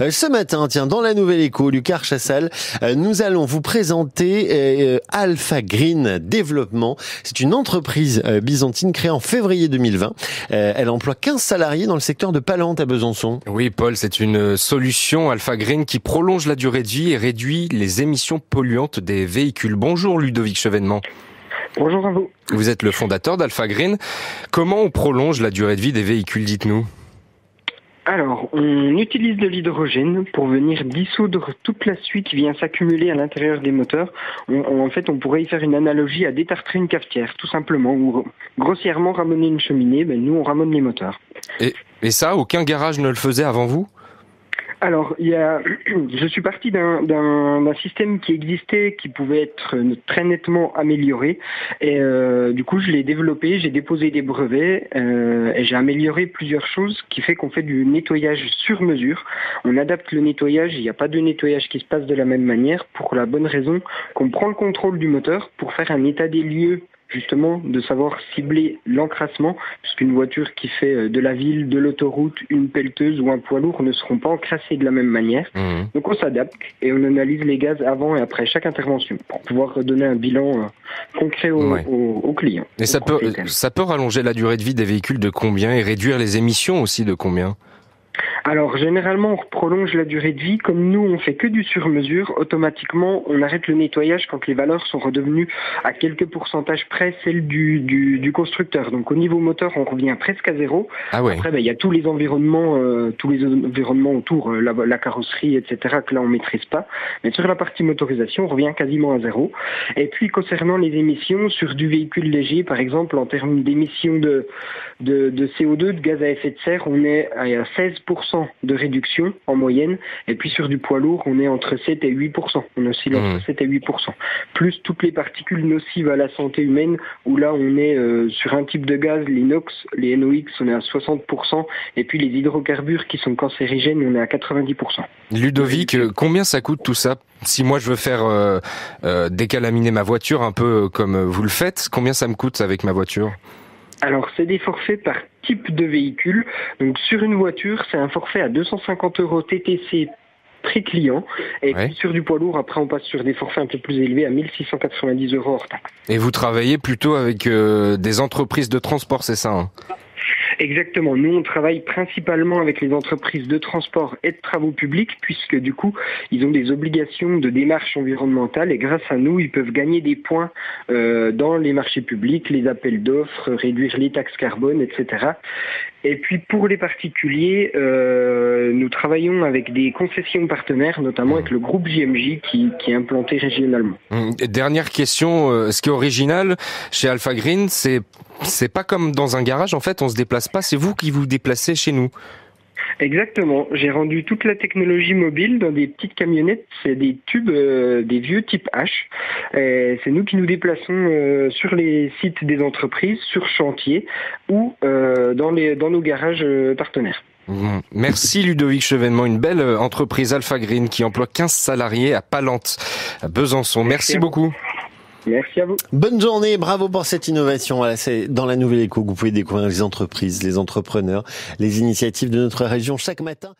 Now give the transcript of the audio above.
Ce matin, tiens, dans la Nouvelle Écho, Lucar Chassal, nous allons vous présenter Alpha Green Développement. C'est une entreprise byzantine créée en février 2020. Elle emploie 15 salariés dans le secteur de Palente à Besançon. Oui, Paul, c'est une solution Alpha Green qui prolonge la durée de vie et réduit les émissions polluantes des véhicules. Bonjour Ludovic Chevènement. Bonjour à vous. Vous êtes le fondateur d'Alpha Green. Comment on prolonge la durée de vie des véhicules, dites-nous ? Alors, on utilise de l'hydrogène pour venir dissoudre toute la suie qui vient s'accumuler à l'intérieur des moteurs. En fait, on pourrait y faire une analogie à détartrer une cafetière, tout simplement, ou grossièrement ramoner une cheminée. Nous, on ramone les moteurs. Et ça, aucun garage ne le faisait avant vous ? Alors, je suis parti d'un système qui existait, qui pouvait être très nettement amélioré. Et du coup, je l'ai développé, j'ai déposé des brevets et j'ai amélioré plusieurs choses, qui fait qu'on fait du nettoyage sur mesure. On adapte le nettoyage, il n'y a pas de nettoyage qui se passe de la même manière, pour la bonne raison qu'on prend le contrôle du moteur pour faire un état des lieux, justement, de savoir cibler l'encrassement, puisqu'une voiture qui fait de la ville, de l'autoroute, une pelleteuse ou un poids lourd ne seront pas encrassés de la même manière. Donc on s'adapte et on analyse les gaz avant et après chaque intervention pour pouvoir donner un bilan concret au client. Et ça peut rallonger la durée de vie des véhicules de combien et réduire les émissions aussi de combien ? Alors, généralement, on prolonge la durée de vie. Comme nous, on fait que du sur-mesure, automatiquement, on arrête le nettoyage quand les valeurs sont redevenues à quelques pourcentages près celles du constructeur. Donc, au niveau moteur, on revient presque à zéro. Ah ouais. Après, il y a tous les environnements autour, la carrosserie, etc., que là, on maîtrise pas. Mais sur la partie motorisation, on revient quasiment à zéro. Et puis, concernant les émissions, sur du véhicule léger, par exemple, en termes d'émissions de CO2, de gaz à effet de serre, on est à 16% de réduction en moyenne, et puis sur du poids lourd, on est entre 7 et 8%. On oscille entre 7 et 8%. Plus toutes les particules nocives à la santé humaine, où là, on est sur un type de gaz, les NOx, les NOx, on est à 60%, et puis les hydrocarbures qui sont cancérigènes, on est à 90%. Ludovic, combien ça coûte tout ça ? Si moi je veux faire décalaminer ma voiture un peu comme vous le faites, combien ça me coûte avec ma voiture ? Alors, c'est des forfaits par type de véhicule. Donc, sur une voiture, c'est un forfait à 250 € TTC prix client. Et puis, sur du poids lourd, après, on passe sur des forfaits un peu plus élevés à 1690 € hors taxe. Et vous travaillez plutôt avec des entreprises de transport, c'est ça, hein ? Exactement. Nous, on travaille principalement avec les entreprises de transport et de travaux publics, puisque du coup, ils ont des obligations de démarche environnementale et grâce à nous, ils peuvent gagner des points dans les marchés publics, les appels d'offres, réduire les taxes carbone, etc. Et puis pour les particuliers, nous travaillons avec des concessions partenaires, notamment avec le groupe JMJ qui est implanté régionalement. Dernière question, ce qui est original chez Alpha Green, c'est pas comme dans un garage, en fait, on se déplace pas, c'est vous qui vous déplacez chez nous. Exactement. J'ai rendu toute la technologie mobile dans des petites camionnettes. C'est des tubes, des vieux type H. Et c'est nous qui nous déplaçons sur les sites des entreprises, sur chantier ou dans nos garages partenaires. Merci Ludovic Chevènement, une belle entreprise Alpha Green qui emploie 15 salariés à Palente, à Besançon. Merci beaucoup. Merci à vous. Bonne journée, bravo pour cette innovation. Voilà, c'est dans la Nouvelle Écho que vous pouvez découvrir les entreprises, les entrepreneurs, les initiatives de notre région chaque matin.